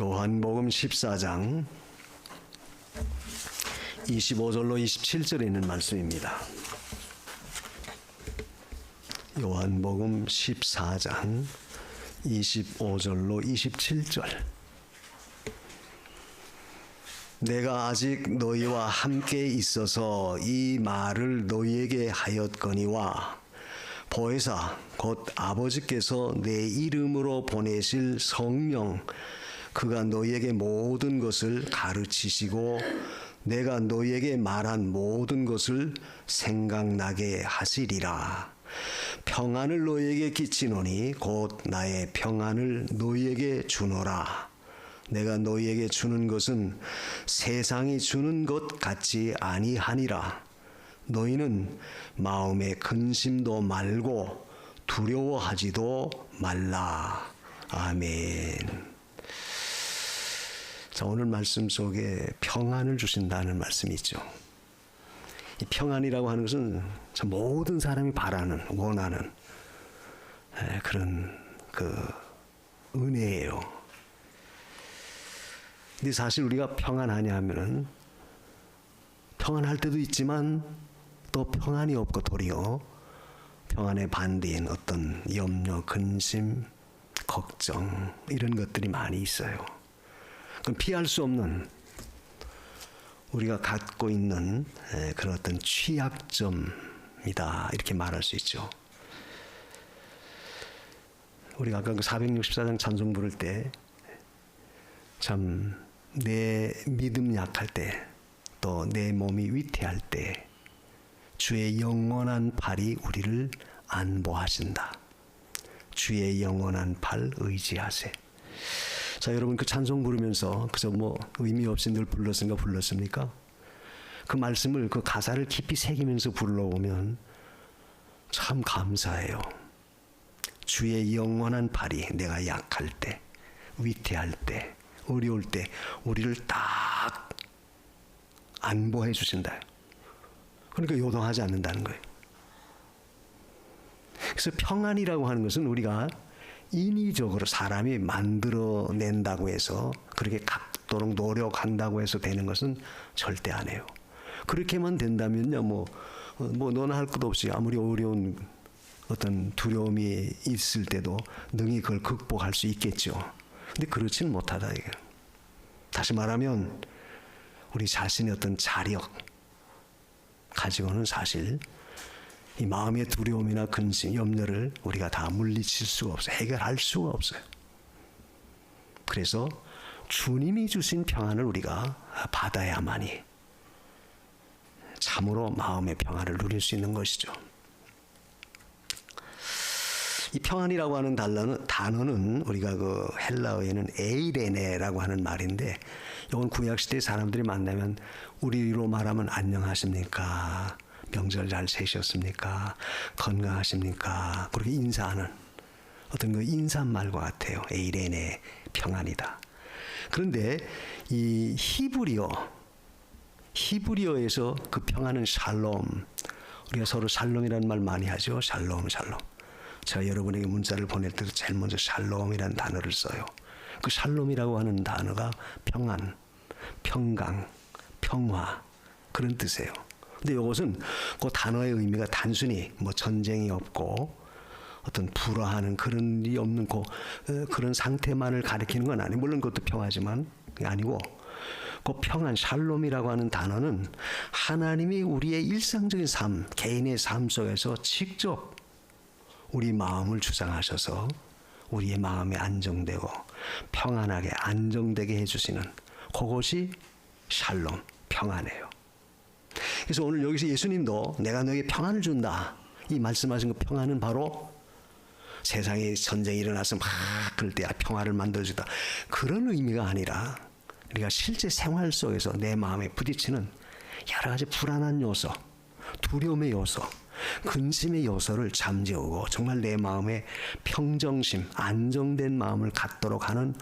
요한복음 14장 25절로 27절에 있는 말씀입니다. 요한복음 14장 25절로 27절. 내가 아직 너희와 함께 있어서 이 말을 너희에게 하였거니와 보혜사 곧 아버지께서 내 이름으로 보내실 성령 그가 너희에게 모든 것을 가르치시고 내가 너희에게 말한 모든 것을 생각나게 하시리라. 평안을 너희에게 끼치노니 곧 나의 평안을 너희에게 주노라. 내가 너희에게 주는 것은 세상이 주는 것 같지 아니하니라. 너희는 마음에 근심도 말고 두려워하지도 말라. 아멘. 자, 오늘 말씀 속에 평안을 주신다는 말씀이 있죠. 이 평안이라고 하는 것은 참 모든 사람이 바라는, 원하는 그런 은혜예요. 근데 사실 우리가 평안하냐 하면은 평안할 때도 있지만 또 평안이 없고 도리어 평안의 반대인 어떤 염려, 근심, 걱정 이런 것들이 많이 있어요. 그럼 피할 수 없는 우리가 갖고 있는 그런 어떤 취약점이다 이렇게 말할 수 있죠. 우리가 아까 그 464장 찬송 부를 때 참 내 믿음 약할 때 또 내 몸이 위태할 때 주의 영원한 팔이 우리를 안보하신다. 주의 영원한 팔 의지하세. 자, 여러분 그 찬송 부르면서 그저 의미 없이 늘 불렀습니까? 그 말씀을 그 가사를 깊이 새기면서 불러오면 참 감사해요. 주의 영원한 팔이 내가 약할 때, 위태할 때, 어려울 때 우리를 딱 안보해 주신다. 그러니까 요동하지 않는다는 거예요. 그래서 평안이라고 하는 것은 우리가 인위적으로 사람이 만들어낸다고 해서 그렇게 갖도록 노력한다고 해서 되는 것은 절대 안 해요. 그렇게만 된다면요, 너나 할 것 없이 아무리 어려운 어떤 두려움이 있을 때도 능히 그걸 극복할 수 있겠죠. 근데 그렇지는 못하다 이게. 다시 말하면 우리 자신의 어떤 자력 가지고는 사실 이 마음의 두려움이나 근심, 염려를 우리가 다 물리칠 수가 없어요. 해결할 수가 없어요. 그래서 주님이 주신 평안을 우리가 받아야만이 참으로 마음의 평안을 누릴 수 있는 것이죠. 이 평안이라고 하는 단어는 우리가 그 헬라어에는 에이레네라고 하는 말인데 이건 구약시대 사람들이 만나면 우리로 말하면 안녕하십니까? 명절 잘 세셨습니까? 건강하십니까? 그렇게 인사하는 어떤 그 인사말과 같아요. 에이레네 평안이다. 그런데 이 히브리어에서 그 평안은 샬롬. 우리가 서로 샬롬이라는 말 많이 하죠. 샬롬. 제가 여러분에게 문자를 보낼 때도 제일 먼저 샬롬이라는 단어를 써요. 그 샬롬이라고 하는 단어가 평안, 평강, 평화 그런 뜻이에요. 근데 이것은 그 단어의 의미가 단순히 전쟁이 없고 어떤 불화하는 그런 일이 없는 그런 상태만을 가리키는 건 아니에요. 물론 그것도 평화지만 그게 아니고 그 평안, 샬롬이라고 하는 단어는 하나님이 우리의 일상적인 삶, 개인의 삶 속에서 직접 우리 마음을 주장하셔서 우리의 마음이 안정되고 평안하게 안정되게 해주시는 그것이 샬롬, 평안이에요. 그래서 오늘 여기서 예수님도 내가 너에게 평안을 준다. 이 말씀하신 그 평안은 바로 세상에 전쟁이 일어나서 막 그럴 때 평화를 만들어주다. 그런 의미가 아니라 우리가 실제 생활 속에서 내 마음에 부딪히는 여러 가지 불안한 요소, 두려움의 요소, 근심의 요소를 잠재우고 정말 내 마음에 평정심, 안정된 마음을 갖도록 하는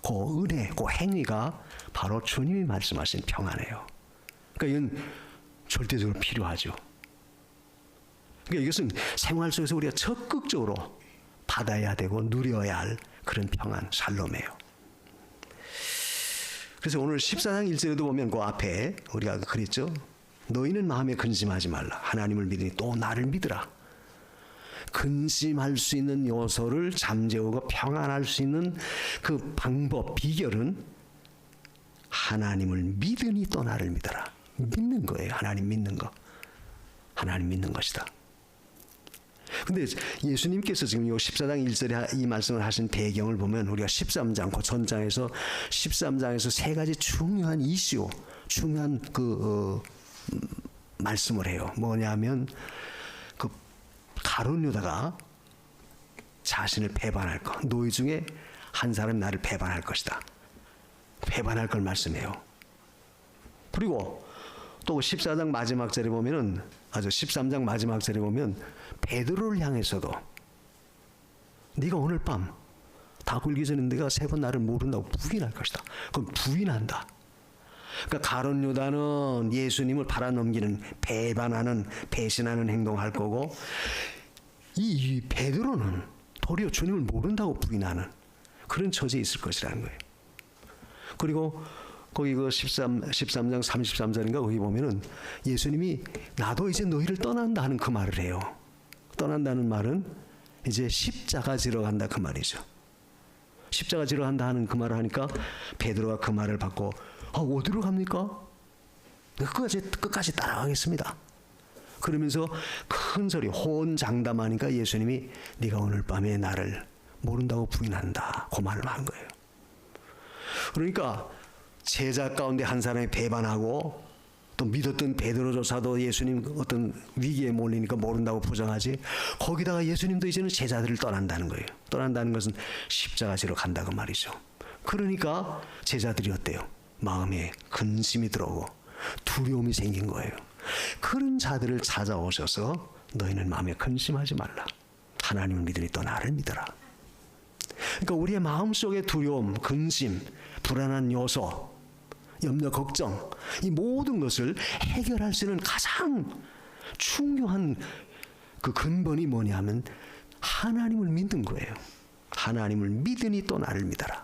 그 은혜, 그 행위가 바로 주님이 말씀하신 평안이에요. 그러니까 이건 절대적으로 필요하죠. 그러니까 이것은 생활 속에서 우리가 적극적으로 받아야 되고 누려야 할 그런 평안, 샬롬이에요. 그래서 오늘 14장 1절에도 보면 그 앞에 우리가 그랬죠. 너희는 마음에 근심하지 말라. 하나님을 믿으니 또 나를 믿으라. 근심할 수 있는 요소를 잠재우고 평안할 수 있는 그 방법, 비결은 하나님을 믿으니 또 나를 믿어라. 믿는 거예요. 하나님 믿는 거. 하나님 믿는 것이다. 근데 예수님께서 지금 요 14장 1절에 이 말씀을 하신 배경을 보면 우리가 13장, 그 전장에서 13장에서 세 가지 중요한 이슈, 중요한 말씀을 해요. 뭐냐면 그 가룟 유다가 자신을 배반할 것, 너희 중에 한 사람이 나를 배반할 것이다. 배반할 걸 말씀해요. 그리고 또 14장 마지막 절에 보면은 13장 마지막 절에 보면 베드로를 향해서도 네가 오늘 밤 다 굴기 전에 네가 세 번 나를 모른다고 부인할 것이다. 그럼 부인한다. 그러니까 가룟 유다는 예수님을 팔아넘기는 배반하는 배신하는 행동할 거고 이 베드로는 도리어 주님을 모른다고 부인하는 그런 처지에 있을 것이라는 거예요. 그리고 거기 그 13장 33절인가 거기 보면은 예수님이 나도 이제 너희를 떠난다 하는 그 말을 해요. 떠난다는 말은 이제 십자가 지러 간다 그 말이죠. 십자가 지러 간다 하는 그 말을 하니까 베드로가 그 말을 받고 어디로 갑니까? 끝까지 따라가겠습니다. 그러면서 큰 소리 호언장담하니까 예수님이 네가 오늘 밤에 나를 모른다고 부인한다 그 말을 한 거예요. 그러니까 제자 가운데 한 사람이 배반하고 또 믿었던 베드로조차도 예수님 어떤 위기에 몰리니까 모른다고 부정하지. 거기다가 예수님도 이제는 제자들을 떠난다는 거예요. 떠난다는 것은 십자가 지러 간다고 말이죠. 그러니까 제자들이 어때요? 마음에 근심이 들어오고 두려움이 생긴 거예요. 그런 자들을 찾아오셔서 너희는 마음에 근심하지 말라. 하나님을 믿으니 또 나를 믿어라. 그러니까 우리의 마음속의 두려움, 근심, 불안한 요소, 염려, 걱정 이 모든 것을 해결할 수 있는 가장 중요한 그 근본이 뭐냐면 하나님을 믿는 거예요. 하나님을 믿으니 또 나를 믿어라.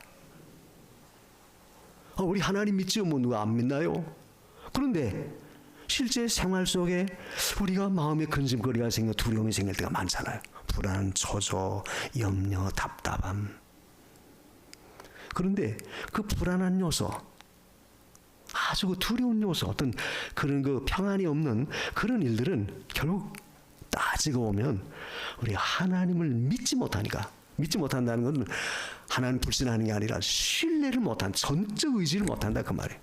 우리 하나님 믿지요? 뭐 누가 안 믿나요? 그런데 실제 생활 속에 우리가 마음에 근심거리가 생겨 두려움이 생길 때가 많잖아요. 불안, 초조, 염려, 답답함. 그런데 그 불안한 요소, 아주 그 두려운 요소, 어떤 그런 그 평안이 없는 그런 일들은 결국 따지고 보면 우리가 하나님을 믿지 못하니까, 믿지 못한다는 것은 하나님 불신하는 게 아니라 신뢰를 못한, 전적 의지를 못한다 그 말이에요.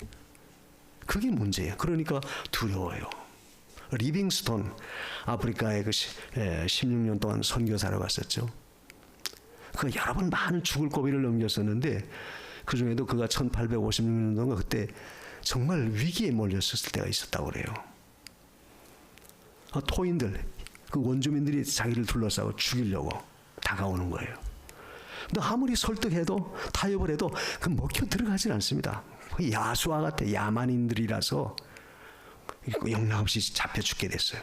그게 문제예요. 그러니까 두려워요. 리빙스톤, 아프리카에 16년 동안 선교사로 갔었죠. 그 여러 번 많은 죽을 고비를 넘겼었는데 그 중에도 그가 1856년도인가 그때 정말 위기에 몰렸을 때가 있었다고 그래요. 토인들, 그 원주민들이 자기를 둘러싸고 죽이려고 다가오는 거예요. 근데 아무리 설득해도 타협을 해도 그 먹혀 들어가진 않습니다. 야수와 같아. 야만인들이라서 영락없이 잡혀 죽게 됐어요.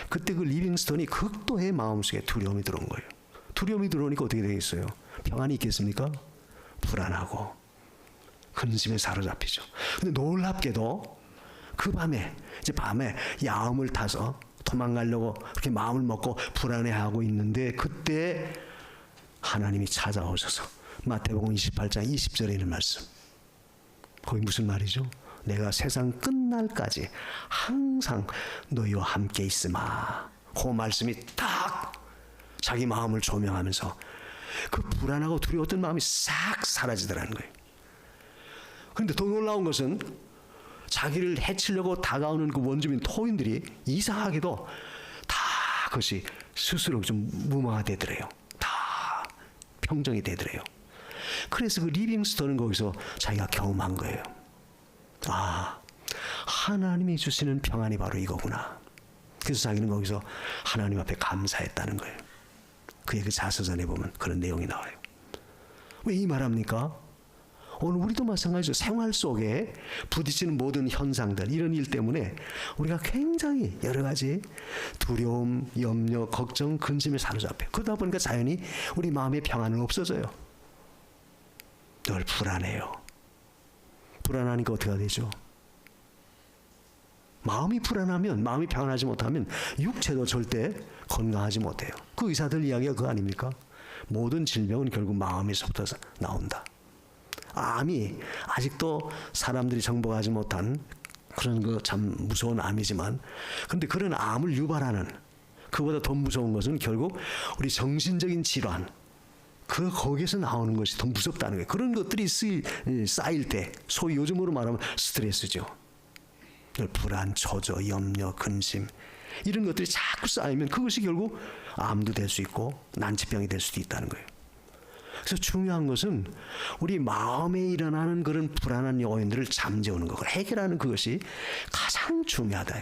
그때 그 리빙스턴이 극도의 마음속에 두려움이 들어온 거예요. 두려움이 들어오니까 어떻게 되겠어요? 평안이 있겠습니까? 불안하고 근심에 사로잡히죠. 근데 놀랍게도 그 밤에 야음을 타서 도망가려고 그렇게 마음을 먹고 불안해하고 있는데 그때 하나님이 찾아오셔서 마태복음 28장 20절에 있는 말씀. 거기 무슨 말이죠? 내가 세상 끝날까지 항상 너희와 함께 있으마. 그 말씀이 딱 자기 마음을 조명하면서 그 불안하고 두려웠던 마음이 싹 사라지더라는 거예요. 그런데 더 놀라운 것은 자기를 해치려고 다가오는 그 원주민 토인들이 이상하게도 다 그것이 스스로 좀 무마되더래요. 다 평정이 되더래요. 그래서 그 리빙스턴은 거기서 자기가 경험한 거예요. 아, 하나님이 주시는 평안이 바로 이거구나. 그래서 자기는 거기서 하나님 앞에 감사했다는 거예요. 그의 그 자서전에 보면 그런 내용이 나와요. 왜 이 말합니까? 오늘 우리도 마찬가지죠. 생활 속에 부딪히는 모든 현상들, 이런 일 때문에 우리가 굉장히 여러 가지 두려움, 염려, 걱정, 근심에 사로잡혀요. 그러다 보니까 자연히 우리 마음의 평안은 없어져요. 늘 불안해요. 불안하니까 어떻게 되죠? 마음이 불안하면, 마음이 평안하지 못하면 육체도 절대 건강하지 못해요. 그 의사들 이야기가 그거 아닙니까? 모든 질병은 결국 마음에서부터 나온다. 암이 아직도 사람들이 정복하지 못한 그런 그 참 무서운 암이지만, 그런데 그런 암을 유발하는, 그보다 더 무서운 것은 결국 우리 정신적인 질환, 거기에서 나오는 것이 더 무섭다는 거예요. 그런 것들이 쌓일 때, 소위 요즘으로 말하면 스트레스죠. 불안, 초조, 염려, 근심, 이런 것들이 자꾸 쌓이면 그것이 결국 암도 될 수 있고 난치병이 될 수도 있다는 거예요. 그래서 중요한 것은 우리 마음에 일어나는 그런 불안한 요인들을 잠재우는 거, 해결하는 그것이 가장 중요하다.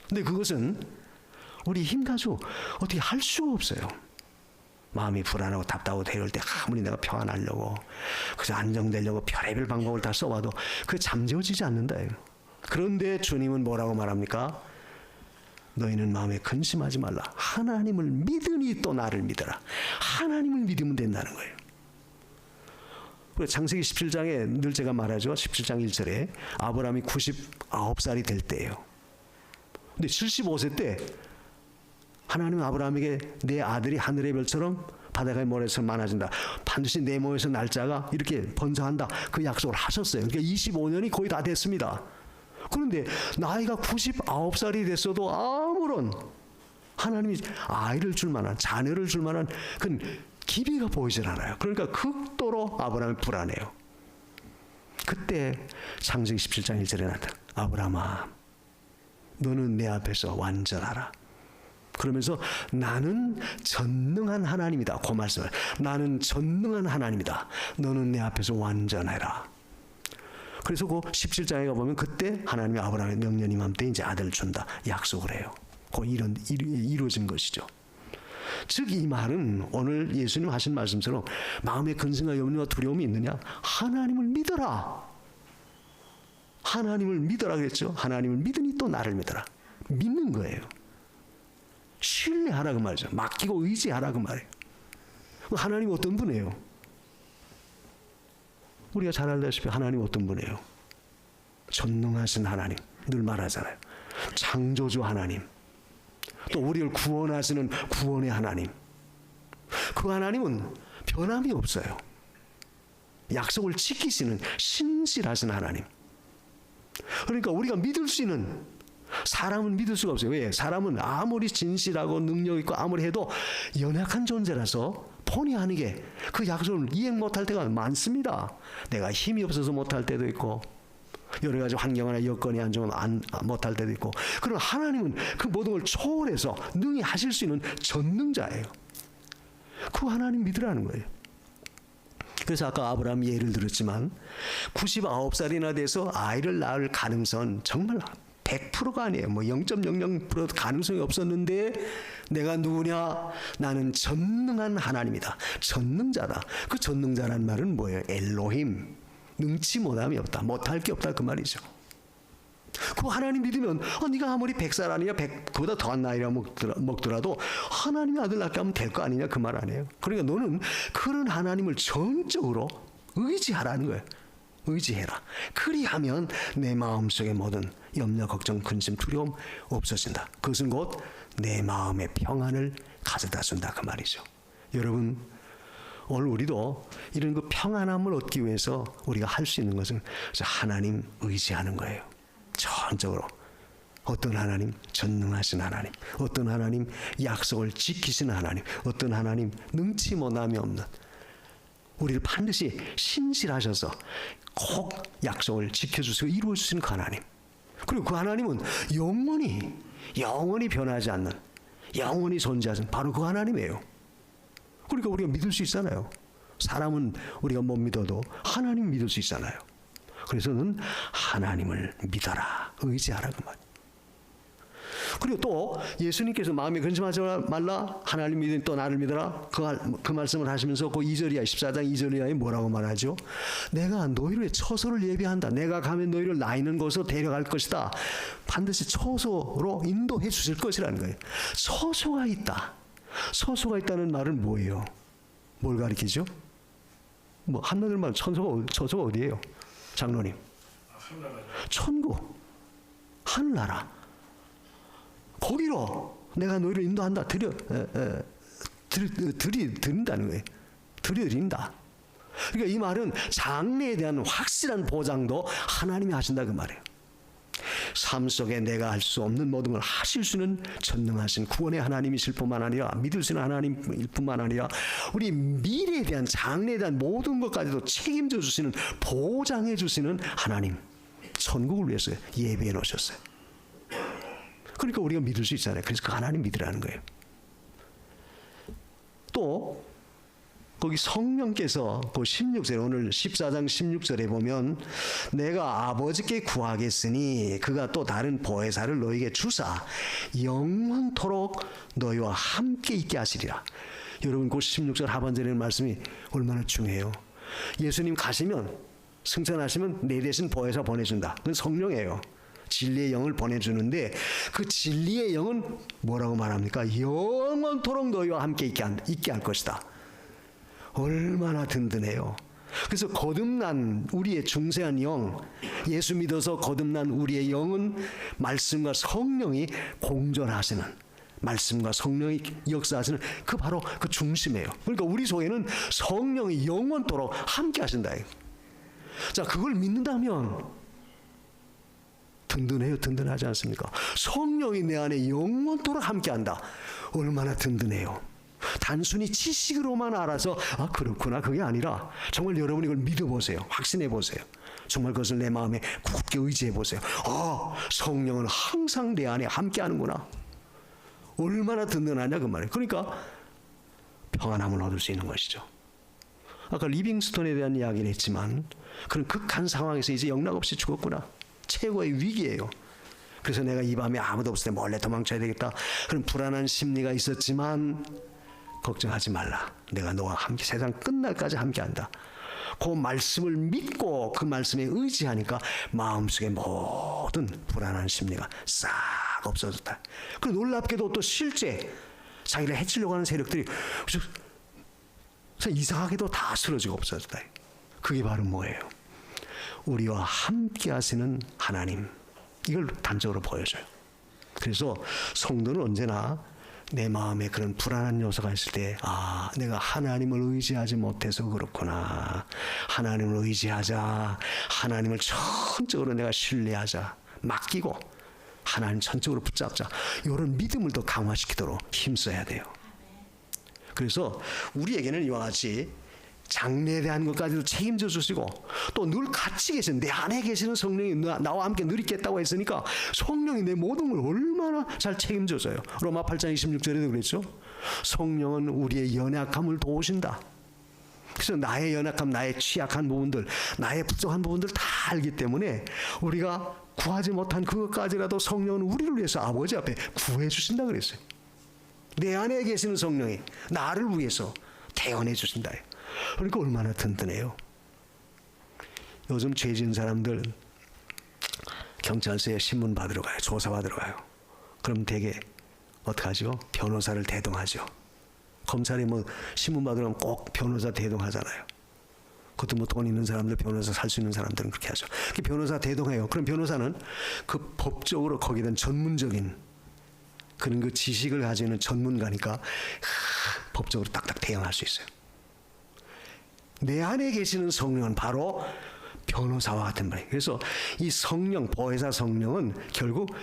근데 그것은 우리 힘가지고 어떻게 할 수가 없어요. 마음이 불안하고 답답하고 이럴 때 아무리 내가 평안하려고, 그래서 안정되려고 별의별 방법을 다 써봐도 그게 잠재워지지 않는다. 그런데 주님은 뭐라고 말합니까? 너희는 마음에 근심하지 말라. 하나님을 믿으니 또 나를 믿어라. 하나님을 믿으면 된다는 거예요. 창세기 17장에 늘 제가 말하죠. 17장 1절에 아브라함이 99살이 될 때예요. 근데 75세 때 하나님은 아브라함에게 내 아들이 하늘의 별처럼 바다의 모래처럼 많아진다. 반드시 내 몸에서 날짜가 이렇게 번성한다. 그 약속을 하셨어요. 그러니까 25년이 거의 다 됐습니다. 그런데 나이가 99살이 됐어도 아무런 하나님이 아이를 줄 만한, 자녀를 줄 만한 그 기미가 보이질 않아요. 그러니까 극도로 아브라함이 불안해요. 그때 창세기 17장 1절에 나타나, 아브라함아 너는 내 앞에서 완전하라. 그러면서 나는 전능한 하나님이다. 그 말씀을, 나는 전능한 하나님이다. 너는 내 앞에서 완전해라. 그래서 그 17장에 가보면 그때 하나님이 아브라함의 명년 이맘때 이제 아들을 준다 약속을 해요. 그 이루어진 것이죠. 즉 이 말은 오늘 예수님 하신 말씀처럼 마음에 근심과 염려와 두려움이 있느냐? 하나님을 믿어라. 하나님을 믿어라 그랬죠. 하나님을 믿으니 또 나를 믿어라. 믿는 거예요. 신뢰하라 그 말이죠. 맡기고 의지하라 그 말이에요. 하나님 어떤 분이에요? 우리가 잘 알다시피 하나님 어떤 분이에요? 전능하신 하나님. 늘 말하잖아요. 창조주 하나님. 또 우리를 구원하시는 구원의 하나님. 그 하나님은 변함이 없어요. 약속을 지키시는 신실하신 하나님. 그러니까 우리가 믿을 수 있는, 사람은 믿을 수가 없어요. 왜? 사람은 아무리 진실하고 능력 있고 아무리 해도 연약한 존재라서 본의 아니게 그 약속을 이행 못할 때가 많습니다. 내가 힘이 없어서 못할 때도 있고, 여러 가지 환경이나 여건이 안 좋으면 못할 때도 있고. 그러나 하나님은 그 모든 걸 초월해서 능히 하실 수 있는 전능자예요. 그 하나님 믿으라는 거예요. 그래서 아까 아브라함 예를 들었지만 99살이나 돼서 아이를 낳을 가능성은 정말 100%가 아니에요. 뭐 0.00% 가능성이 없었는데 내가 누구냐? 나는 전능한 하나님이다. 전능자다. 그 전능자라는 말은 뭐예요? 엘로힘. 능치 못함이 없다. 못할 게 없다 그 말이죠. 그 하나님 믿으면 네가 아무리 100살 아니냐 100보다 더한 나이라 먹더라도 하나님이 아들 낳게 하면 될 거 아니냐 그 말 아니에요. 그러니까 너는 그런 하나님을 전적으로 의지하라는 거예요. 의지해라. 그리하면 내 마음속의 모든 염려, 걱정, 근심, 두려움 없어진다. 그것은 곧 내 마음의 평안을 가져다 준다 그 말이죠. 여러분, 오늘 우리도 이런 그 평안함을 얻기 위해서 우리가 할 수 있는 것은 하나님 의지하는 거예요. 전적으로. 어떤 하나님? 전능하신 하나님. 어떤 하나님? 약속을 지키시는 하나님. 어떤 하나님? 능치 못함이 없는, 우리를 반드시 신실하셔서 꼭 약속을 지켜주시고 이루어주시는 그 하나님. 그리고 그 하나님은 영원히 변하지 않는, 영원히 존재하는 바로 그 하나님이에요. 그러니까 우리가 믿을 수 있잖아요. 사람은 우리가 못 믿어도 하나님 믿을 수 있잖아요. 그래서는 하나님을 믿어라, 의지하라 그 말. 그리고 또 예수님께서 마음에 근심하지 말라, 하나님 믿으니 또 나를 믿어라, 그 말씀을 하시면서 그 2절 이하 14장 2절 이하에 뭐라고 말하죠? 내가 너희를 처소를 예비한다. 내가 가면 너희를 나 있는 곳으로 데려갈 것이다. 반드시 처소로 인도해 주실 것이라는 거예요. 처소가 있다. 처소가 있다는 말은 뭐예요? 뭘 가리키죠? 뭐 한마디로 말하면 처소가 어디예요? 장로님, 천국, 하늘나라, 거기로 내가 너희를 인도한다. 드린다는 거예요. 들여드린다. 그러니까 이 말은 장래에 대한 확실한 보장도 하나님이 하신다 그 말이에요. 삶 속에 내가 할 수 없는 모든 걸 하실 수 있는 전능하신 구원의 하나님이실 뿐만 아니라 믿을 수 있는 하나님일 뿐만 아니라 우리 미래에 대한 장래에 대한 모든 것까지도 책임져 주시는 보장해 주시는 하나님, 천국을 위해서 예비해 놓으셨어요. 그러니까 우리가 믿을 수 있잖아요. 그래서 그 하나님 믿으라는 거예요. 또 거기 성령께서 그 16절에 오늘 14장 16절에 보면 내가 아버지께 구하겠으니 그가 또 다른 보혜사를 너에게 주사 영원토록 너희와 함께 있게 하시리라. 여러분 그 16절 하반절의 말씀이 얼마나 중요해요. 예수님 가시면 승천하시면 내 대신 보혜사 보내준다. 그건 성령이에요. 진리의 영을 보내주는데 그 진리의 영은 뭐라고 말합니까? 영원토록 너희와 함께 있게 할 것이다. 얼마나 든든해요. 그래서 거듭난 우리의 중생한 영, 예수 믿어서 거듭난 우리의 영은 말씀과 성령이 공존하시는, 말씀과 성령이 역사하시는 그 바로 그 중심이에요. 그러니까 우리 속에는 성령이 영원토록 함께 하신다. 자, 그걸 믿는다면 든든해요. 든든하지 않습니까? 성령이 내 안에 영원토록 함께한다. 얼마나 든든해요. 단순히 지식으로만 알아서 아 그렇구나 그게 아니라 정말 여러분이 이걸 믿어보세요. 확신해 보세요. 정말 그것을 내 마음에 굳게 의지해 보세요. 성령은 항상 내 안에 함께하는구나. 얼마나 든든하냐 그 말이에요. 그러니까 평안함을 얻을 수 있는 것이죠. 아까 리빙스톤에 대한 이야기를 했지만 그런 극한 상황에서 이제 영락없이 죽었구나. 최고의 위기예요. 그래서 내가 이 밤에 아무도 없을 때 몰래 도망쳐야 되겠다. 그런 불안한 심리가 있었지만 걱정하지 말라. 내가 너와 함께 세상 끝날까지 함께한다. 그 말씀을 믿고 그 말씀에 의지하니까 마음속에 모든 불안한 심리가 싹 없어졌다. 그리고 놀랍게도 또 실제 자기를 해치려고 하는 세력들이 이상하게도 다 쓰러지고 없어졌다. 그게 바로 뭐예요? 우리와 함께 하시는 하나님. 이걸 단적으로 보여줘요. 그래서 성도는 언제나 내 마음에 그런 불안한 요소가 있을 때 내가 하나님을 의지하지 못해서 그렇구나. 하나님을 의지하자. 하나님을 전적으로 내가 신뢰하자. 맡기고 하나님 전적으로 붙잡자. 이런 믿음을 더 강화시키도록 힘써야 돼요. 그래서 우리에게는 이와 같이 장래에 대한 것까지도 책임져 주시고 또 늘 같이 계신 내 안에 계시는 성령이 나와 함께 늘 있겠다고 했으니까 성령이 내 모든 걸 얼마나 잘 책임져 줘요. 로마 8장 26절에도 그랬죠. 성령은 우리의 연약함을 도우신다. 그래서 나의 연약함, 나의 취약한 부분들, 나의 부족한 부분들 다 알기 때문에 우리가 구하지 못한 그것까지라도 성령은 우리를 위해서 아버지 앞에 구해 주신다 그랬어요. 내 안에 계시는 성령이 나를 위해서 대언해 주신다. 그러니까 얼마나 든든해요. 요즘 죄 지은 사람들 경찰서에 신문 받으러 가요. 조사 받으러 가요. 그럼 되게 어떡하죠? 변호사를 대동하죠. 검찰이 뭐 신문 받으러 가면 꼭 변호사 대동하잖아요. 그것도 뭐 돈 있는 사람들, 변호사 살 수 있는 사람들은 그렇게 하죠. 변호사 대동해요. 그럼 변호사는 그 법적으로 거기에 대한 전문적인 그런 그 지식을 가지고 있는 전문가니까 법적으로 딱딱 대응할 수 있어요. 내 안에 계시는 성령은 바로 변호사와 같은 분이에요. 그래서 이 성령, 보혜사 성령은 결국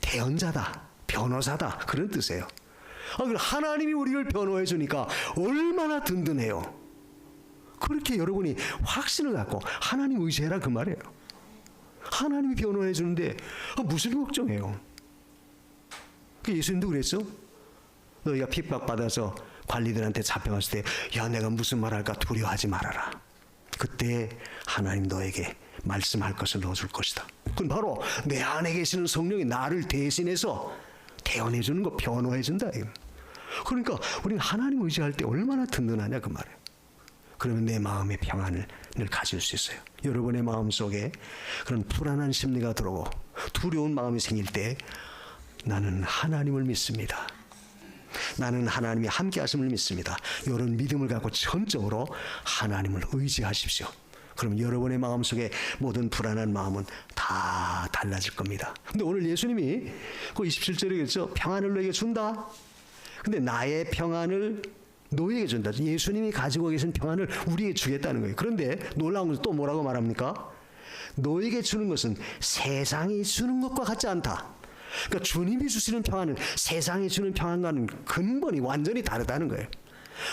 대언자다, 변호사다 그런 뜻이에요. 하나님이 우리를 변호해 주니까 얼마나 든든해요. 그렇게 여러분이 확신을 갖고 하나님 의지해라 그 말이에요. 하나님이 변호해 주는데 무슨 걱정해요. 예수님도 그랬어. 너희가 핍박받아서 관리들한테 잡혀갔을 때 내가 무슨 말할까 두려워하지 말아라. 그때 하나님 너에게 말씀할 것을 넣어줄 것이다. 그건 바로 내 안에 계시는 성령이 나를 대신해서 대언해 주는 거, 변호해 준다. 그러니까 우리는 하나님 의지할 때 얼마나 든든하냐 그 말이에요. 그러면 내 마음의 평안을 늘 가질 수 있어요. 여러분의 마음속에 그런 불안한 심리가 들어오고 두려운 마음이 생길 때 나는 하나님을 믿습니다. 나는 하나님이 함께 하심을 믿습니다. 이런 믿음을 갖고 전적으로 하나님을 의지하십시오. 그럼 여러분의 마음속에 모든 불안한 마음은 다 달라질 겁니다. 근데 오늘 예수님이 그 27절에 그랬죠. 평안을 너에게 준다. 근데 나의 평안을 너에게 준다. 예수님이 가지고 계신 평안을 우리에게 주겠다는 거예요. 그런데 놀라운 것은 또 뭐라고 말합니까? 너에게 주는 것은 세상이 주는 것과 같지 않다. 그러니까 주님이 주시는 평안은 세상이 주는 평안과는 근본이 완전히 다르다는 거예요.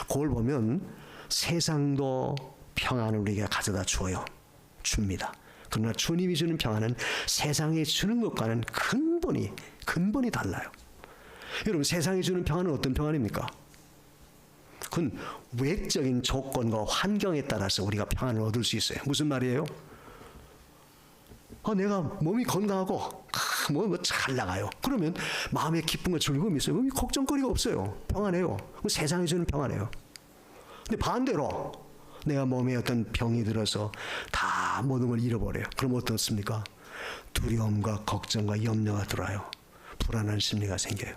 그걸 보면 세상도 평안을 우리에게 가져다 주어요. 줍니다. 그러나 주님이 주는 평안은 세상이 주는 것과는 근본이 달라요. 여러분, 세상이 주는 평안은 어떤 평안입니까? 그건 외적인 조건과 환경에 따라서 우리가 평안을 얻을 수 있어요. 무슨 말이에요? 내가 몸이 건강하고 잘 나가요. 그러면 마음에 기쁨과 즐거움이 있어요. 몸이 걱정거리가 없어요. 평안해요. 세상이 주는 평안해요. 근데 반대로 내가 몸에 어떤 병이 들어서 다 모든 걸 잃어버려요. 그럼 어떻습니까? 두려움과 걱정과 염려가 들어와요. 불안한 심리가 생겨요.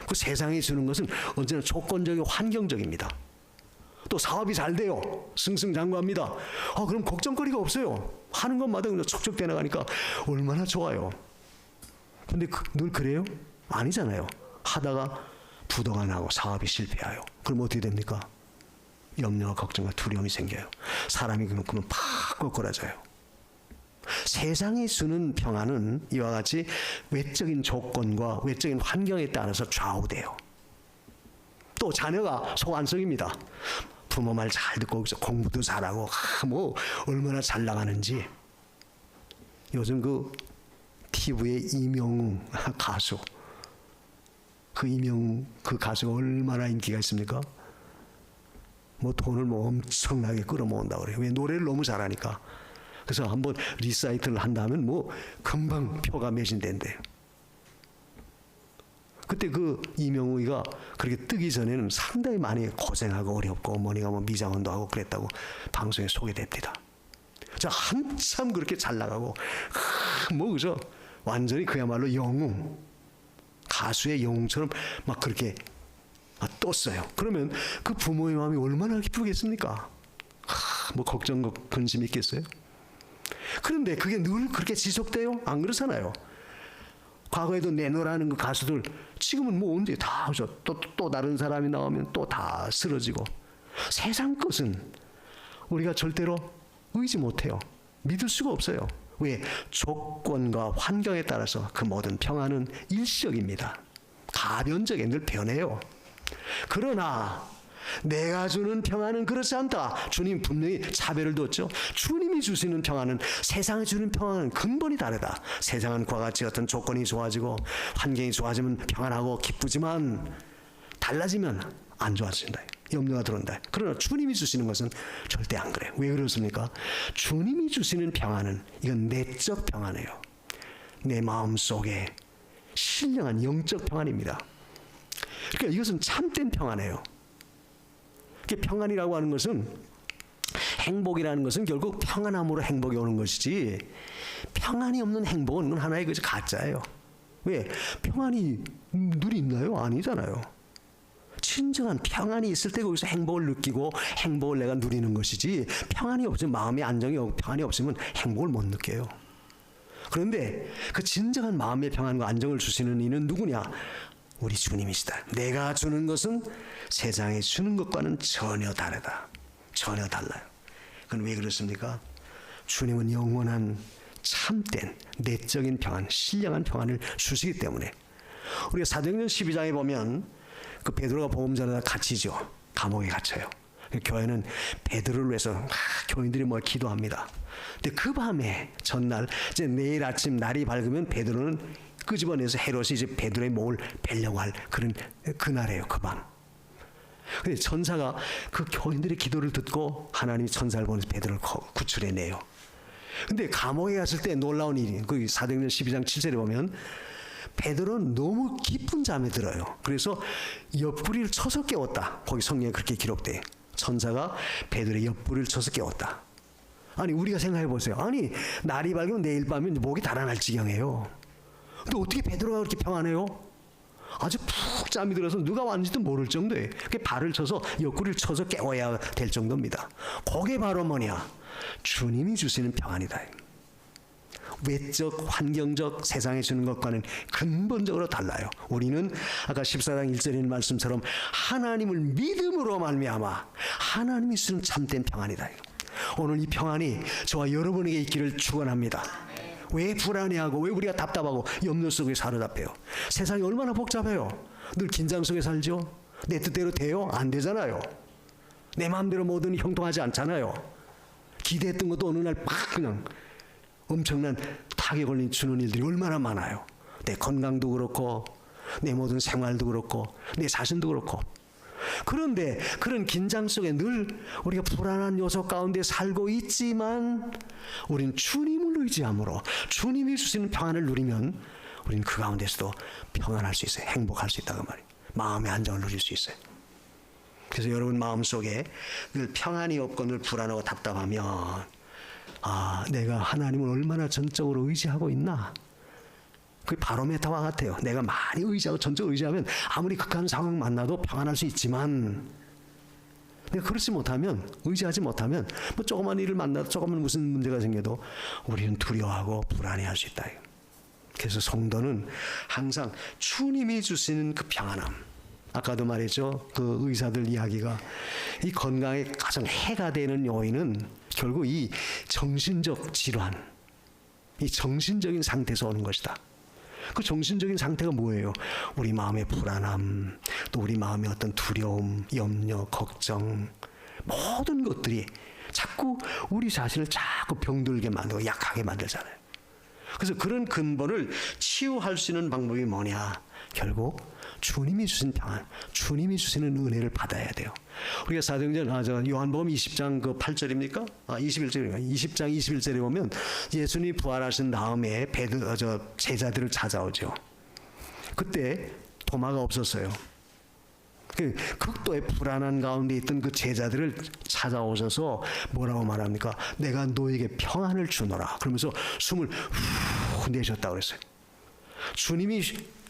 그 세상이 주는 것은 언제나 조건적이고 환경적입니다. 또 사업이 잘 돼요. 승승장구합니다. 그럼 걱정거리가 없어요. 하는 것마다 그냥 척척 나가니까 얼마나 좋아요. 근데 늘 그래요? 아니잖아요. 하다가 부도가 나고 사업이 실패해요. 그럼 어떻게 됩니까? 염려와 걱정과 두려움이 생겨요. 사람이 그만큼 팍 꼬꾸라져요. 세상이 주는 평안은 이와 같이 외적인 조건과 외적인 환경에 따라서 좌우돼요. 또 자녀가 소완성입니다. 부모 말 잘 듣고 공부도 잘하고 얼마나 잘 나가는지. 요즘 그 TV의 이명웅 가수, 그 가수가 얼마나 인기가 있습니까? 돈을 엄청나게 끌어모은다고 그래요. 왜? 노래를 너무 잘하니까. 그래서 한번 리사이트를 한다면 금방 표가 매진된대요. 그때 그 이명웅이가 그렇게 뜨기 전에는 상당히 많이 고생하고 어렵고 어머니가 미장원도 하고 그랬다고 방송에 소개됩니다. 자, 한참 그렇게 잘 나가고 그죠? 완전히 그야말로 영웅, 가수의 영웅처럼 막 그렇게 떴어요. 그러면 그 부모의 마음이 얼마나 기쁘겠습니까? 걱정, 근심이 있겠어요? 그런데 그게 늘 그렇게 지속돼요? 안 그렇잖아요. 과거에도 내노라는 그 가수들 지금은 언제 다 또 다른 사람이 나오면 또 다 쓰러지고. 세상 것은 우리가 절대로 의지 못해요. 믿을 수가 없어요. 왜? 조건과 환경에 따라서 그 모든 평안은 일시적입니다. 가변적에 늘 변해요. 그러나 내가 주는 평안은 그렇지 않다. 주님 분명히 차별을 뒀죠. 주님이 주시는 평안은 세상이 주는 평안은 근본이 다르다. 세상은 그와 같이 어떤 조건이 좋아지고 환경이 좋아지면 평안하고 기쁘지만 달라지면 안 좋아진다. 염려가 들어온다. 그러나 주님이 주시는 것은 절대 안 그래요. 왜 그렇습니까? 주님이 주시는 평안은 이건 내적 평안이에요. 내 마음속에 신령한 영적 평안입니다. 그러니까 이것은 참된 평안이에요. 평안이라고 하는 것은, 행복이라는 것은 결국 평안함으로 행복이 오는 것이지 평안이 없는 행복은 하나의 것이 가짜예요. 왜? 평안이 늘 있나요? 아니잖아요. 진정한 평안이 있을 때 거기서 행복을 느끼고 행복을 내가 누리는 것이지, 평안이 없으면 마음의 안정이 평안이 없으면 행복을 못 느껴요. 그런데 그 진정한 마음의 평안과 안정을 주시는 이는 누구냐? 우리 주님이시다. 내가 주는 것은 세상에 주는 것과는 전혀 다르다. 전혀 달라요. 그건 왜 그렇습니까? 주님은 영원한 참된 내적인 평안, 신령한 평안을 주시기 때문에. 우리가 사도행전 12장에 보면 그 베드로가 복음 전하다 갇히죠. 감옥에 갇혀요. 교회는 베드로를 위해서 교인들이 기도합니다. 근데 그 밤에 전날 이제 내일 아침 날이 밝으면 베드로는 끄집어내서 헤롯이 이제 베드로의 목을 베려고 할 그런 그날이에요. 그 밤. 근데 천사가 그 교인들의 기도를 듣고 하나님이 천사를 보내서 베드로를 구출해내요. 근데 감옥에 갔을 때 놀라운 일이, 그 사도행전 12장 7절에 보면 베드로는 너무 깊은 잠에 들어요. 그래서 옆구리를 쳐서 깨웠다. 거기 성경에 그렇게 기록돼. 천사가 베드로의 옆구리를 쳐서 깨웠다. 아니, 우리가 생각해 보세요. 아니, 날이 밝으면 내일 밤이면 목이 달아날 지경이에요. 근데 어떻게 베드로가 그렇게 평안해요? 아주 푹 잠이 들어서 누가 왔는지도 모를 정도예요. 발을 쳐서 옆구리를 쳐서 깨워야 될 정도입니다. 그게 바로 뭐냐? 주님이 주시는 평안이다. 외적 환경적 세상에 주는 것과는 근본적으로 달라요. 우리는 아까 14장 1절에 있는 말씀처럼 하나님을 믿음으로 말미암아 하나님이 주는 참된 평안이다. 오늘 이 평안이 저와 여러분에게 있기를 축원합니다. 왜 불안해하고 왜 우리가 답답하고 염려 속에 사로잡혀요? 세상이 얼마나 복잡해요. 늘 긴장 속에 살죠. 내 뜻대로 돼요? 안 되잖아요. 내 마음대로 뭐든 형통하지 않잖아요. 기대했던 것도 어느 날 팍 그냥 엄청난 타격을 주는 일들이 얼마나 많아요. 내 건강도 그렇고 내 모든 생활도 그렇고 내 자신도 그렇고. 그런데 그런 긴장 속에 늘 우리가 불안한 요소 가운데 살고 있지만 우리는 주님을 의지함으로 주님이 주시는 평안을 누리면 우리는 그 가운데서도 평안할 수 있어요. 행복할 수 있다고 말이에요. 마음의 안정을 누릴 수 있어요. 그래서 여러분 마음속에 늘 평안이 없고 늘 불안하고 답답하면 내가 하나님을 얼마나 전적으로 의지하고 있나? 그게 바로메타와 같아요. 내가 많이 의지하고 전적으로 의지하면 아무리 극한 상황 만나도 평안할 수 있지만 내가 그렇지 못하면 의지하지 못하면 뭐 조그만 일을 만나도 조그만 무슨 문제가 생겨도 우리는 두려워하고 불안해할 수 있다. 그래서 성도는 항상 주님이 주시는 그 평안함. 아까도 말했죠. 그 의사들 이야기가 이 건강에 가장 해가 되는 요인은 결국 이 정신적 질환, 이 정신적인 상태에서 오는 것이다. 그 정신적인 상태가 뭐예요? 우리 마음의 불안함, 또 우리 마음의 어떤 두려움, 염려, 걱정, 모든 것들이 자꾸 우리 자신을 자꾸 병들게 만들고 약하게 만들잖아요. 그래서 그런 근본을 치유할 수 있는 방법이 뭐냐? 결국 주님이 주신 평안, 주님이 주시는 은혜를 받아야 돼요. 우리가 사도행전 요한복음 20장 그 8절입니까? 21절입니까? 20장 21절에 보면 예수님이 부활하신 다음에 제자들을 찾아오죠. 그때 도마가 없었어요. 그 극도의 불안한 가운데 있던 그 제자들을 찾아오셔서 뭐라고 말합니까? 내가 너에게 평안을 주노라. 그러면서 숨을 후 내셨다고 그랬어요. 주님이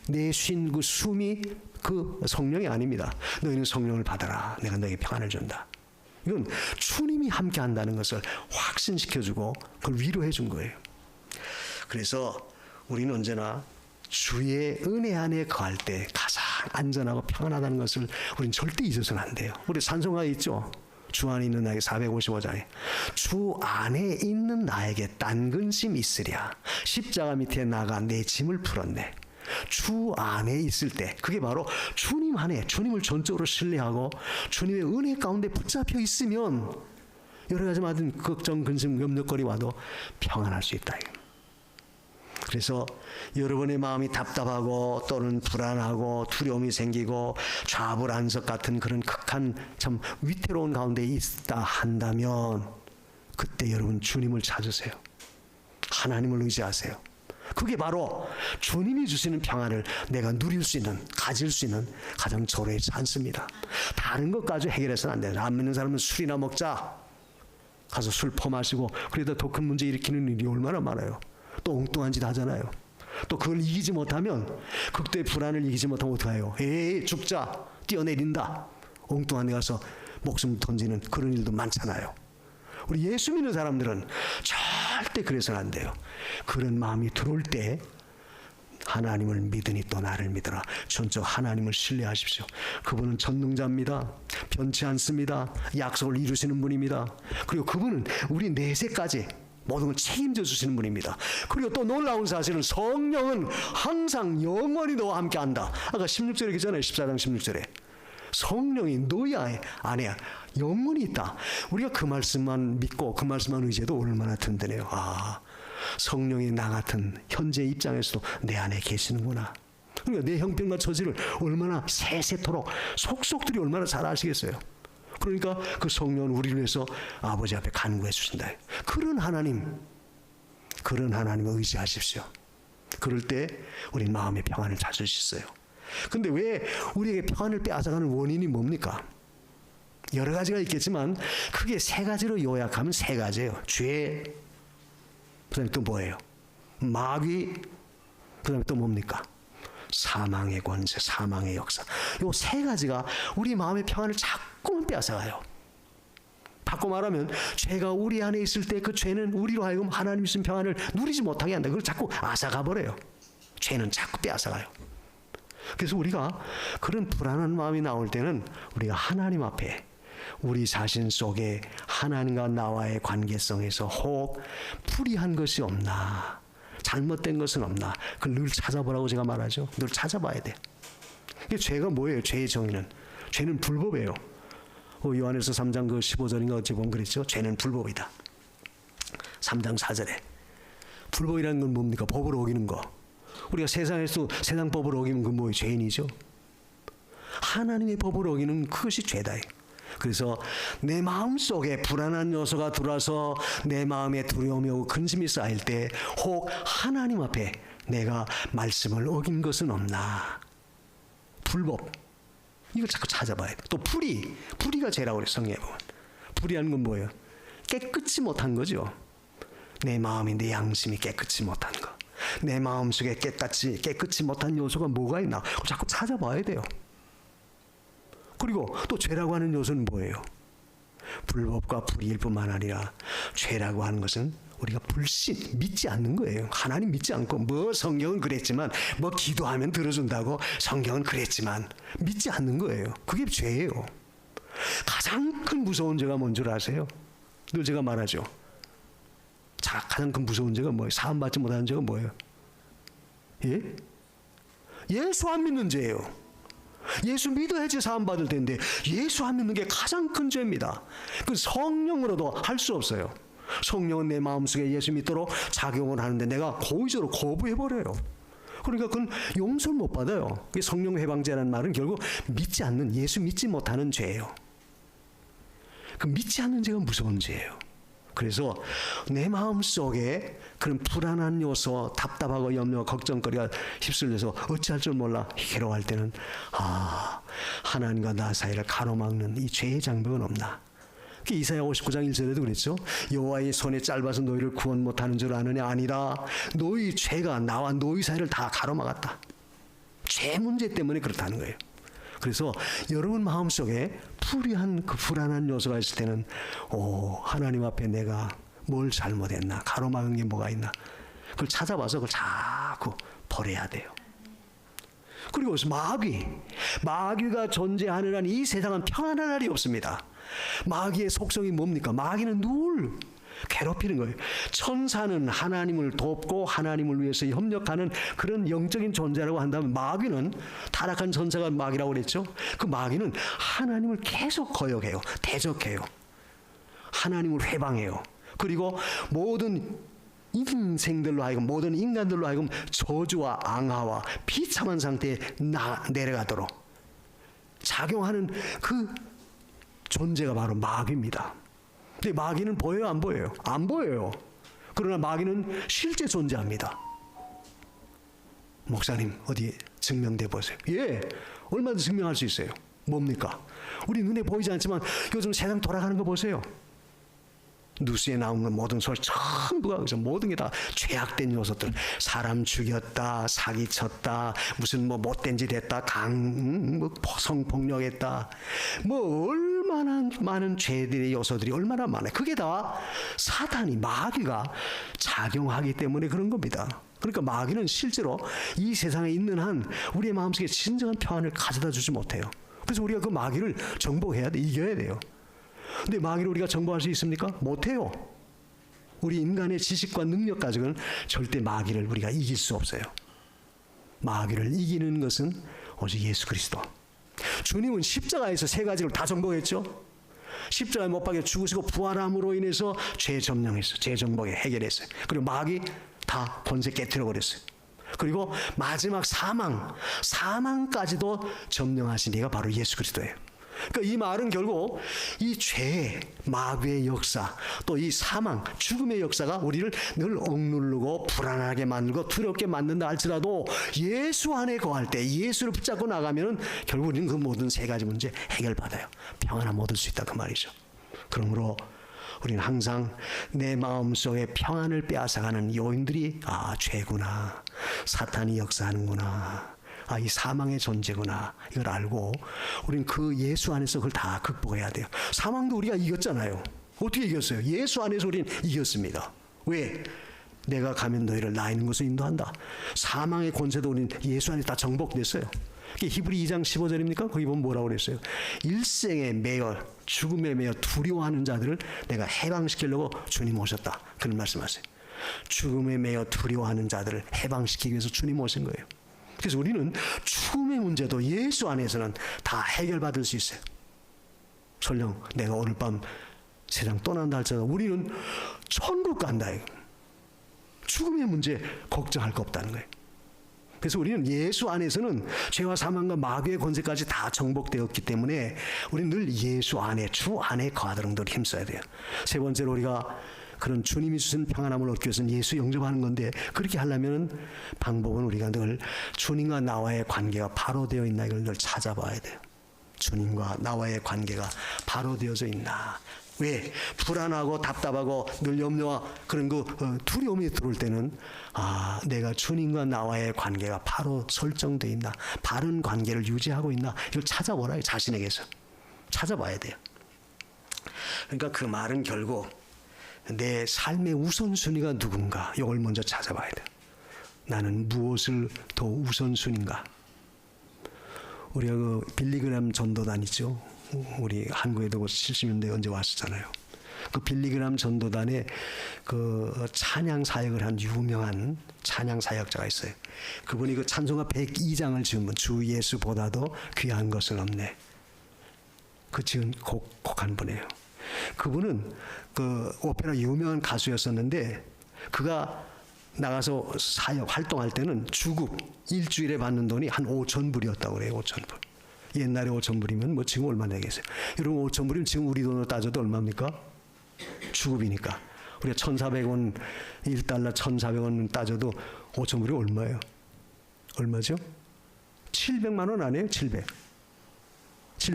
내쉰 그 숨이 그 성령이 아닙니다. 너희는 성령을 받아라. 내가 너에게 평안을 준다. 이건 주님이 함께 한다는 것을 확신시켜주고 그걸 위로해 준 거예요. 그래서 우리는 언제나 주의 은혜 안에 거할 때 가장 안전하고 평안하다는 것을 우리는 절대 잊어서는 안 돼요. 우리 찬송가에 있죠. 주 안에 있는 나에게 455장에 주 안에 있는 나에게 딴 근심 있으랴. 십자가 밑에 나가 내 짐을 풀었네. 주 안에 있을 때 그게 바로 주님 안에 주님을 전적으로 신뢰하고 주님의 은혜 가운데 붙잡혀 있으면 여러 가지 많은 걱정, 근심, 염려거리 와도 평안할 수 있다. 그래서 여러분의 마음이 답답하고 또는 불안하고 두려움이 생기고 좌불안석 같은 그런 극한 참 위태로운 가운데 있다 한다면 그때 여러분 주님을 찾으세요. 하나님을 의지하세요. 그게 바로 주님이 주시는 평안을 내가 누릴 수 있는, 가질 수 있는 가장 절호의 찬스입니다. 다른 것까지 해결해서는 안 돼요. 안 믿는 사람은 술이나 먹자. 가서 술 퍼마시고 그래도 더 큰 문제 일으키는 일이 얼마나 많아요. 또 엉뚱한 짓 하잖아요. 또 그걸 이기지 못하면 극도의 불안을 이기지 못하면 어떡해요? 에이 죽자. 뛰어내린다. 엉뚱한 데 가서 목숨 던지는 그런 일도 많잖아요. 우리 예수 믿는 사람들은 절대 그래서는 안 돼요. 그런 마음이 들어올 때 하나님을 믿으니 또 나를 믿어라. 전적 하나님을 신뢰하십시오. 그분은 전능자입니다. 변치 않습니다. 약속을 이루시는 분입니다. 그리고 그분은 우리 내세까지 모든 걸 책임져 주시는 분입니다. 그리고 또 놀라운 사실은 성령은 항상 영원히 너와 함께 한다. 아까 16절에 있잖아요. 14장 16절에 성령이 너희 안에 영원히 있다. 우리가 그 말씀만 믿고 그 말씀만 의지해도 얼마나 든든해요. 성령이 나 같은 현재 입장에서도 내 안에 계시는구나. 그러니까 내 형편과 처지를 얼마나 세세토록 속속들이 얼마나 잘 아시겠어요. 그러니까 그 성령은 우리를 위해서 아버지 앞에 간구해 주신다. 그런 하나님을 의지하십시오. 그럴 때 우리 마음의 평안을 찾을 수 있어요. 근데 왜 우리에게 평안을 빼앗아가는 원인이 뭡니까? 여러 가지가 있겠지만 크게 세 가지로 요약하면 세 가지예요. 죄, 그다음에 또 뭐예요? 마귀, 그다음에 또 뭡니까? 사망의 권세, 사망의 역사. 요 세 가지가 우리 마음의 평안을 자꾸만 빼앗아가요. 바꿔 말하면 죄가 우리 안에 있을 때 그 죄는 우리로 하여금 하나님 주신 평안을 누리지 못하게 한다. 그걸 자꾸 앗아가 버려요. 죄는 자꾸 빼앗아가요. 그래서 우리가 그런 불안한 마음이 나올 때는 우리가 하나님 앞에 우리 자신 속에 하나님과 나와의 관계성에서 혹 불이한 것이 없나, 잘못된 것은 없나, 그걸 늘 찾아보라고 제가 말하죠. 늘 찾아봐야 돼. 죄가 뭐예요? 죄의 정의는, 죄는 불법이에요. 요한일서 3장 그 15절인가 어찌 보면 그랬죠. 죄는 불법이다. 3장 4절에 불법이라는 건 뭡니까? 법을 어기는 거. 우리가 세상에서 세상 법을 어기면 그 뭐예요? 죄인이죠. 하나님의 법을 어기는 그것이 죄다. 그래서 내 마음 속에 불안한 요소가 들어와서 내 마음에 두려움이 오고 근심이 쌓일 때 혹 하나님 앞에 내가 말씀을 어긴 것은 없나. 불법. 이걸 자꾸 찾아봐야 돼. 또 불의가 죄라고 그래요. 성경에 보면. 불의하는 건 뭐예요? 깨끗이 못한 거죠. 내 마음이, 내 양심이 깨끗이 못한 거. 내 마음속에 깨끗이 못한 요소가 뭐가 있나 자꾸 찾아봐야 돼요. 그리고 또 죄라고 하는 요소는 뭐예요? 불법과 불의일 뿐만 아니라 죄라고 하는 것은 우리가 불신, 믿지 않는 거예요. 하나님 믿지 않고 뭐 성경은 그랬지만, 뭐 기도하면 들어준다고 성경은 그랬지만 믿지 않는 거예요. 그게 죄예요. 가장 큰 무서운 죄가 뭔 줄 아세요? 늘 제가 말하죠. 가장 큰 무서운 죄가 뭐예요? 사함받지 못하는 죄가 뭐예요? 예? 예수 안 믿는 죄예요. 예수 믿어야지 사함받을 텐데 예수 안 믿는 게 가장 큰 죄입니다. 그 성령으로도 할 수 없어요. 성령은 내 마음속에 예수 믿도록 작용을 하는데 내가 고의적으로 거부해버려요. 그러니까 그건 용서를 못 받아요. 성령 회방죄라는 말은 결국 믿지 않는, 예수 믿지 못하는 죄예요. 그 믿지 않는 죄가 무서운 죄예요. 그래서 내 마음속에 그런 불안한 요소, 답답하고 염려, 걱정거리가 휩쓸려서 어찌할 줄 몰라 괴로워할 때는 하나님과 나 사이를 가로막는 이 죄의 장벽은 없나. 이사야 59장 1절에도 그랬죠. 여호와의 손이 짧아서 너희를 구원 못하는 줄 아느냐? 아니라 너희 죄가 나와 너희 사이를 다 가로막았다. 죄 문제 때문에 그렇다는 거예요. 그래서 여러분 마음속에 불의한 그 불안한 요소가 있을 때는 하나님 앞에 내가 뭘 잘못했나, 가로막은 게 뭐가 있나, 그걸 찾아봐서 그걸 자꾸 버려야 돼요. 그리고 마귀가 존재하는 한 이 세상은 평안한 날이 없습니다. 마귀의 속성이 뭡니까? 마귀는 늘 괴롭히는 거예요. 천사는 하나님을 돕고 하나님을 위해서 협력하는 그런 영적인 존재라고 한다면, 마귀는, 타락한 천사가 마귀라고 그랬죠. 그 마귀는 하나님을 계속 거역해요. 대적해요. 하나님을 회방해요. 그리고 모든 인생들로 하여금, 모든 인간들로 하여금 저주와 앙하와 비참한 상태에 내려가도록 작용하는 그 존재가 바로 마귀입니다. 근데 마귀는 보여요, 안 보여요? 안 보여요. 그러나 마귀는 실제 존재합니다. 목사님, 어디 증명돼 보세요. 예, 얼마든지 증명할 수 있어요. 뭡니까? 우리 눈에 보이지 않지만 요즘 세상 돌아가는 거 보세요. 뉴스에 나오는 모든 소리 전부가 모든 게 다 죄악된 요소들. 사람 죽였다, 사기쳤다, 무슨 뭐 못된 짓 했다, 성폭력했다, 뭐 얼마나 많은 죄들의 요소들이 얼마나 많아요. 그게 다 사탄이, 마귀가 작용하기 때문에 그런 겁니다. 그러니까 마귀는 실제로 이 세상에 있는 한 우리의 마음속에 진정한 평안을 가져다 주지 못해요. 그래서 우리가 그 마귀를 정복해야 돼, 이겨야 돼요. 근데 마귀를 우리가 정복할 수 있습니까? 못해요. 우리 인간의 지식과 능력 가지고는 절대 마귀를 우리가 이길 수 없어요. 마귀를 이기는 것은 오직 예수 그리스도. 주님은 십자가에서 세 가지를 다 정복했죠. 십자가에 못 박혀 죽으시고 부활함으로 인해서 죄 점령했어요. 죄 정복에 해결했어요. 그리고 마귀 다 권세 깨트려 버렸어요. 그리고 마지막 사망까지도 점령하신 이가 바로 예수 그리스도예요. 그러니까 이 말은 결국 이 죄, 마귀의 역사, 또 이 사망, 죽음의 역사가 우리를 늘 억누르고 불안하게 만들고 두렵게 만든다 할지라도 예수 안에 거할 때, 예수를 붙잡고 나가면 결국 우리는 그 모든 세 가지 문제 해결받아요. 평안함 얻을 수 있다, 그 말이죠. 그러므로 우리는 항상 내 마음속에 평안을 빼앗아가는 요인들이 죄구나, 사탄이 역사하는구나, 이 사망의 존재구나, 이걸 알고 우리는 그 예수 안에서 그걸 다 극복해야 돼요. 사망도 우리가 이겼잖아요. 어떻게 이겼어요? 예수 안에서 우리는 이겼습니다. 왜? 내가 가면 너희를 나 있는 곳으로 인도한다. 사망의 권세도 우리는 예수 안에 다 정복됐어요. 히브리 2장 15절입니까? 거기 보면 뭐라고 그랬어요? 일생에 매여 죽음에 매여 두려워하는 자들을 내가 해방시키려고 주님 오셨다. 그런 말씀하세요. 죽음에 매여 두려워하는 자들을 해방시키기 위해서 주님 오신 거예요. 그래서 우리는 죽음의 문제도 예수 안에서는 다 해결받을 수 있어요. 설령 내가 오늘 밤 세상 떠난다 할지라도 우리는 천국 간다. 죽음의 문제 걱정할 거 없다는 거예요. 그래서 우리는 예수 안에서는 죄와 사망과 마귀의 권세까지 다 정복되었기 때문에 우리는 늘 예수 안에, 주 안에 거하도록 늘 힘써야 돼요. 세 번째로 우리가 그런 주님이 주신 평안함을 얻기 위해서는 예수 영접하는 건데, 그렇게 하려면 방법은 우리가 늘 주님과 나와의 관계가 바로 되어 있나 이걸 늘 찾아봐야 돼요. 주님과 나와의 관계가 바로 되어져 있나. 왜? 불안하고 답답하고 늘 염려와 그런 두려움이 들어올 때는 내가 주님과 나와의 관계가 바로 설정되어 있나, 바른 관계를 유지하고 있나, 이걸 찾아보라. 자신에게서 찾아봐야 돼요. 그러니까 그 말은 결국 내 삶의 우선순위가 누군가, 이걸 먼저 찾아봐야 돼요. 나는 무엇을 더 우선순위인가. 우리가 빌리그람 전도단 있죠. 우리 한국에도 70년대 언제 왔었잖아요. 그 빌리그람 전도단에 그 찬양 사역을 한 유명한 찬양 사역자가 있어요. 그분이 그 찬송가 102장을 지은 분, 주 예수보다도 귀한 것은 없네. 그 지은 곡한 분이에요. 그분은 그 오페라 유명한 가수였었는데, 그가 나가서 사역 활동할 때는 주급 일주일에 받는 돈이 한 5,000불이었다고 그래요. 5,000불. 옛날에 5,000불이면 뭐 지금 얼마나 되겠어요? 여러분 5,000불이면 지금 우리 돈으로 따져도 얼마입니까? 주급이니까. 우리가 1,400원 1달러 1,400원 따져도 5,000불이 얼마예요? 얼마죠? 700만 원 아니에요? 700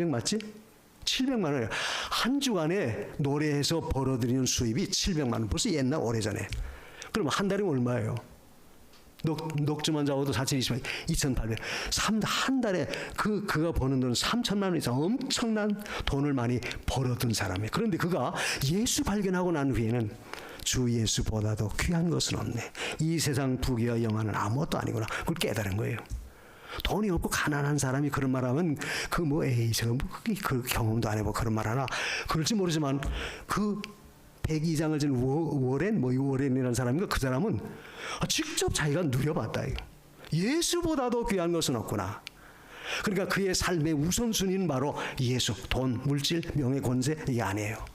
맞지? 700만 원이에요. 한 주간에 노래해서 벌어들이는 수입이 700만 원. 벌써 옛날 오래전에. 그럼 한 달이면 얼마예요? 녹주만 잡아도 4,020만, 2,800. 한 달에 그가 버는 돈은 3천만 원 이상 엄청난 돈을 많이 벌어둔 사람이에요. 그런데 그가 예수 발견하고 난 후에는 주 예수보다도 귀한 것은 없네. 이 세상 부귀와 영화는 아무것도 아니구나. 그걸 깨달은 거예요. 돈이 없고 가난한 사람이 그런 말하면 제가 그 경험도 안 해보고 그런 말 하나 그럴지 모르지만, 그 102장을 진 워렌이라는 사람인가, 그 사람은 직접 자기가 누려봤다. 예수보다도 귀한 것은 없구나. 그러니까 그의 삶의 우선순위는 바로 예수, 돈, 물질, 명예, 권세, 이게 아니에요.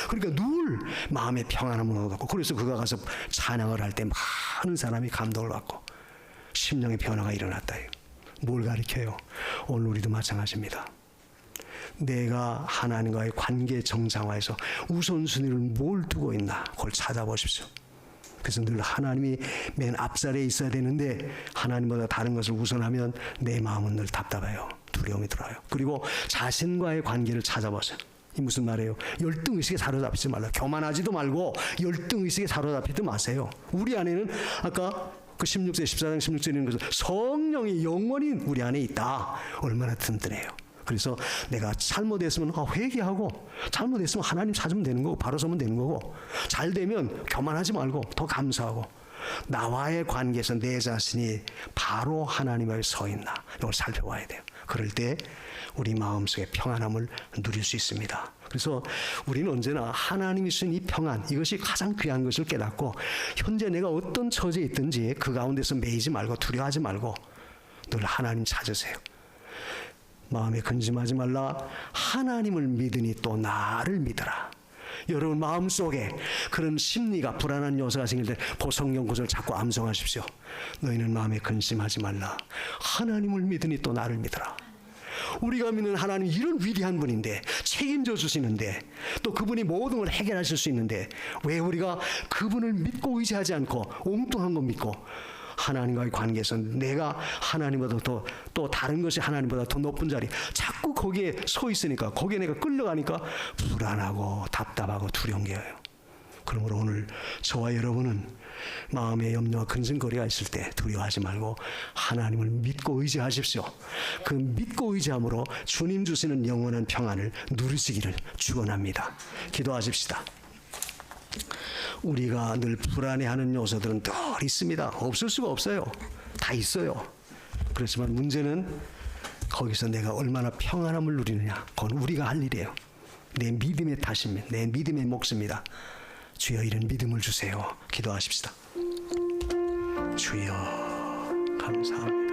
그러니까 늘 마음의 평안함을 얻었고, 그래서 그가 가서 찬양을 할 때 많은 사람이 감동을 받고 심령의 변화가 일어났다. 뭘 가리켜요? 오늘 우리도 마찬가지입니다. 내가 하나님과의 관계 정상화에서 우선순위를 뭘 두고 있나, 그걸 찾아보십시오. 그래서 늘 하나님이 맨 앞자리에 있어야 되는데 하나님보다 다른 것을 우선하면 내 마음은 늘 답답해요. 두려움이 들어요. 그리고 자신과의 관계를 찾아보세요. 이 무슨 말이에요? 열등의식에 사로잡히지 말라. 교만하지도 말고 열등의식에 사로잡히지 마세요. 우리 안에는 아까 그 16세 14장 16절에 있는 것은 성령이 영원히 우리 안에 있다. 얼마나 든든해요. 그래서 내가 잘못했으면 회개하고, 잘못했으면 하나님 찾으면 되는 거고, 바로 서면 되는 거고, 잘 되면 교만하지 말고 더 감사하고, 나와의 관계에서 내 자신이 바로 하나님 앞에 서 있나, 이걸 살펴봐야 돼요. 그럴 때 우리 마음속에 평안함을 누릴 수 있습니다. 그래서 우리는 언제나 하나님이 주신 이 평안, 이것이 가장 귀한 것을 깨닫고, 현재 내가 어떤 처지에 있든지 그 가운데서 매이지 말고 두려워하지 말고 늘 하나님 찾으세요. 마음에 근심하지 말라. 하나님을 믿으니 또 나를 믿어라. 여러분 마음속에 그런 심리가, 불안한 요소가 생길 때 그 성경 구절을 자꾸 암송하십시오. 너희는 마음에 근심하지 말라. 하나님을 믿으니 또 나를 믿어라. 우리가 믿는 하나님, 이런 위대한 분인데, 책임져 주시는데, 또 그분이 모든 걸 해결하실 수 있는데, 왜 우리가 그분을 믿고 의지하지 않고 엉뚱한 거 믿고, 하나님과의 관계에서 내가 하나님보다 또 다른 것이 하나님보다 더 높은 자리, 자꾸 거기에 서 있으니까, 거기에 내가 끌려가니까 불안하고 답답하고 두려운 게예요. 그러므로 오늘 저와 여러분은 마음의 염려와 근심거리가 있을 때 두려워하지 말고 하나님을 믿고 의지하십시오. 그 믿고 의지함으로 주님 주시는 영원한 평안을 누리시기를 축원합니다. 기도하십시다. 우리가 늘 불안해하는 요소들은 늘 있습니다. 없을 수가 없어요. 다 있어요. 그렇지만 문제는 거기서 내가 얼마나 평안함을 누리느냐. 그건 우리가 할 일이에요. 내 믿음의 탓입니다. 내 믿음의 몫입니다. 주여 이런 믿음을 주세요. 기도하십시다. 주여 감사합니다.